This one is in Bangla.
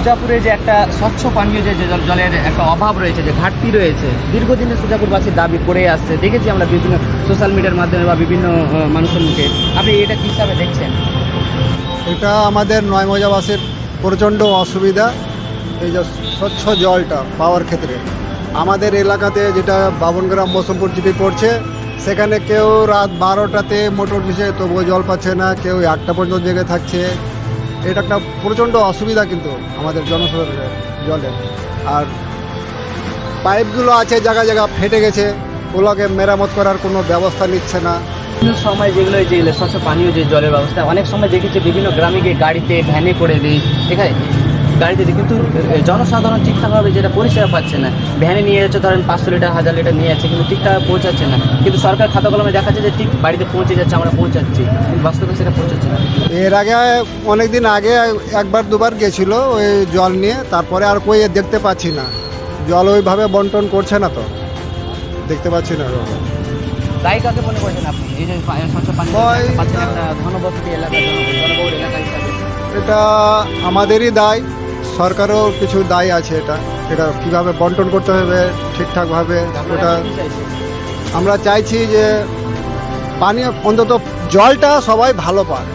সুজাপুরে যে একটা স্বচ্ছ পানীয় যে জলের একটা অভাব রয়েছে, যে ঘাটতি রয়েছে, দীর্ঘদিনে সুজাপুরবাসীর দাবি করে আসছে, দেখেছি আমরা বিভিন্ন সোশ্যাল মিডিয়ার মাধ্যমে বা বিভিন্ন মানুষের মুখে। আপনি এটা কী হিসাবে দেখছেন? এটা আমাদের নয়মজাবাসীর প্রচণ্ড অসুবিধা, এই যে স্বচ্ছ জলটা পাওয়ার ক্ষেত্রে। আমাদের এলাকাতে যেটা বাবনগ্রাম মৌসুমপুর জিপি পড়ছে, সেখানে কেউ রাত 12টাতে মোটর দিছে তবুও জল পাচ্ছে না, কেউ 1টা পর্যন্ত জেগে থাকছে। এটা একটা প্রচণ্ড অসুবিধা কিন্তু আমাদের জনসাধারণের জলের। আর পাইপগুলো আছে জায়গা জায়গা ফেটে গেছে, ওগুলোকে মেরামত করার কোনো ব্যবস্থা নিচ্ছে না। বিভিন্ন সময় যেগুলো স্বচ্ছ পানীয় যে জলের ব্যবস্থা, অনেক সময় দেখেছি বিভিন্ন গ্রামে গিয়ে গাড়িতে ভ্যানে করে দিই, এখানে গাড়িতে দিই, কিন্তু জনসাধারণ ঠিকঠাকভাবে যেটা পরিষেবা পাচ্ছে না। ভ্যানে নিয়ে যাচ্ছে, ধরেন 500 লিটার 1000 লিটার নিয়ে যাচ্ছে, কিন্তু ঠিকঠাক পৌঁছাচ্ছে না। কিন্তু সরকার খাতা কলমে দেখাচ্ছে যে ঠিক বাড়িতে পৌঁছে যাচ্ছে, আমরা পৌঁছাচ্ছি, কিন্তু বাস্তবে সেটা পৌঁছাচ্ছে না। এর আগে অনেক দিন আগে একবার দুবার গেছিলো ওই জল নিয়ে, তারপরে আর কই দেখতে পাচ্ছি না। জল ওইভাবে বন্টন করছে না, তো দেখতে পাচ্ছি না। দায়ী কাকে মনে করছেন আপনি এই যে স্বচ্ছ পানীয় পাচ্ছেন একটা ঘনবসতি এলাকা, জনবহুল এলাকা হিসাবে? এটা আমাদেরই দায়, সরকারও কিছু দায় আছে। এটা কীভাবে বন্টন করতে হবে ঠিকঠাকভাবে, ওটা আমরা চাইছি যে পানীয় অন্তত জলটা সবাই ভালো পায়।